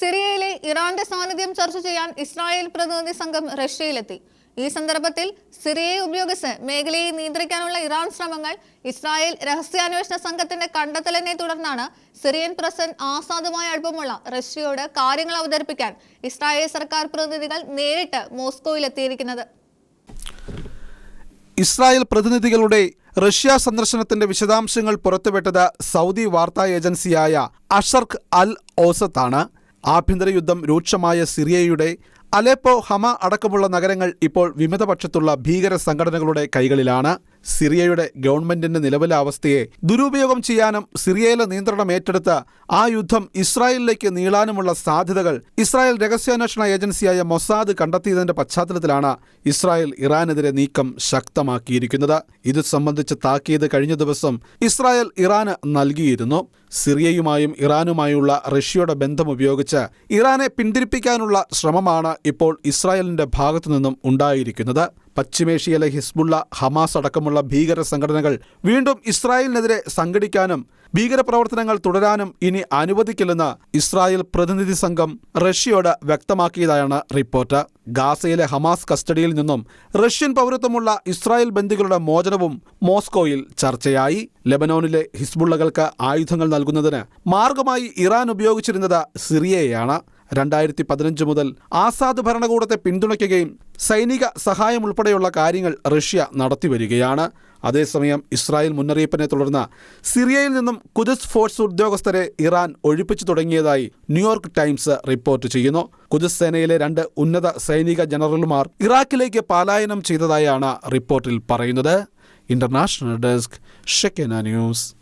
സിറിയയിലെ ഇറാന്റെ സാന്നിധ്യം ചർച്ച ചെയ്യാൻ ഇസ്രായേൽ പ്രതിനിധി സംഘം റഷ്യയിലെത്തി. ഈ സന്ദർഭത്തിൽ സിറിയയെ ഉപയോഗിച്ച് മേഖലയെ നിയന്ത്രിക്കാനുള്ള ഇറാൻ ശ്രമങ്ങൾ ഇസ്രായേൽ രഹസ്യാന്വേഷണ സംഘത്തിന്റെ കണ്ടെത്തലിനെ തുടർന്നാണ് സിറിയൻ പ്രസിഡന്റ് ആസാദുമായി അടുപ്പമുള്ള റഷ്യയോട് കാര്യങ്ങൾ അവതരിപ്പിക്കാൻ ഇസ്രായേൽ സർക്കാർ പ്രതിനിധികൾ നേരിട്ട് മോസ്കോയിലെത്തിയിരിക്കുന്നത്. ഇസ്രായേൽ പ്രതിനിധികളുടെ റഷ്യ സന്ദർശനത്തിന്റെ വിശദാംശങ്ങൾ പുറത്തുവിട്ടത് സൗദി വാർത്താ ഏജൻസിയായ അഷർക്ക് അൽ ഓസത്താണ്. ആഭ്യന്തര യുദ്ധം രൂക്ഷമായ സിറിയയുടെ അലെപ്പോ, ഹമ അടക്കമുള്ള നഗരങ്ങൾ ഇപ്പോൾ വിമതപക്ഷത്തുള്ള ഭീകര സംഘടനകളുടെ കൈകളിലാണ്. സിറിയയുടെ ഗവൺമെന്റിന്റെ നിലവിലെ അവസ്ഥയെ ദുരുപയോഗം ചെയ്യാനും സിറിയയിലെ നിയന്ത്രണം ഏറ്റെടുത്ത് ആ യുദ്ധം ഇസ്രായേലിലേക്ക് നീളാനുമുള്ള സാധ്യതകൾ ഇസ്രായേൽ രഹസ്യാന്വേഷണ ഏജൻസിയായ മൊസാദ് കണ്ടെത്തിയതിന്റെ പശ്ചാത്തലത്തിലാണ് ഇസ്രായേൽ ഇറാനെതിരെ നീക്കം ശക്തമാക്കിയിരിക്കുന്നത്. ഇത് സംബന്ധിച്ച് താക്കീത് കഴിഞ്ഞ ദിവസം ഇസ്രായേൽ ഇറാന് നൽകിയിരുന്നു. സിറിയയുമായും ഇറാനുമായുള്ള റഷ്യയുടെ ബന്ധം ഉപയോഗിച്ച് ഇറാനെ പിന്തിരിപ്പിക്കാനുള്ള ശ്രമമാണ് ഇപ്പോൾ ഇസ്രായേലിന്റെ ഭാഗത്തു നിന്നും ഉണ്ടായിരിക്കുന്നത്. പശ്ചിമേഷ്യയിലെ ഹിസ്ബുള്ള, ഹമാസ് അടക്കമുള്ള ഭീകര സംഘടനകൾ വീണ്ടും ഇസ്രായേലിനെതിരെ സംഘടിക്കാനും ഭീകരപ്രവർത്തനങ്ങൾ തുടരാനും ഇനി അനുവദിക്കില്ലെന്ന് ഇസ്രായേൽ പ്രതിനിധി സംഘം റഷ്യയോട് വ്യക്തമാക്കിയതായാണ് റിപ്പോർട്ട്. ഗാസയിലെ ഹമാസ് കസ്റ്റഡിയിൽ നിന്നും റഷ്യൻ പൗരത്വമുള്ള ഇസ്രായേൽ ബന്ദികളുടെ മോചനവും മോസ്കോയിൽ ചർച്ചയായി. ലെബനോനിലെ ഹിസ്ബുള്ളകൾക്ക് ആയുധങ്ങൾ നൽകുന്നതിന് മാർഗമായി ഇറാൻ ഉപയോഗിച്ചിരുന്നത് സിറിയയാണ്. 2015 മുതൽ ആസാദ് ഭരണകൂടത്തെ പിന്തുണയ്ക്കുകയും സൈനിക സഹായം ഉൾപ്പെടെയുള്ള കാര്യങ്ങൾ റഷ്യ നടത്തിവരികയാണ്. അതേസമയം ഇസ്രായേൽ മുന്നറിയിപ്പിനെ തുടർന്ന് സിറിയയിൽ നിന്നും ഖുദ്സ് ഫോഴ്സ് ഉദ്യോഗസ്ഥരെ ഇറാൻ ഒഴിപ്പിച്ചു തുടങ്ങിയതായി ന്യൂയോർക്ക് ടൈംസ് റിപ്പോർട്ട് ചെയ്യുന്നു. ഖുദ്സ് സേനയിലെ 2 ഉന്നത സൈനിക ജനറലുമാർ ഇറാഖിലേക്ക് പലായനം ചെയ്തതായാണ് റിപ്പോർട്ടിൽ പറയുന്നത്. International desk, Shekinah news.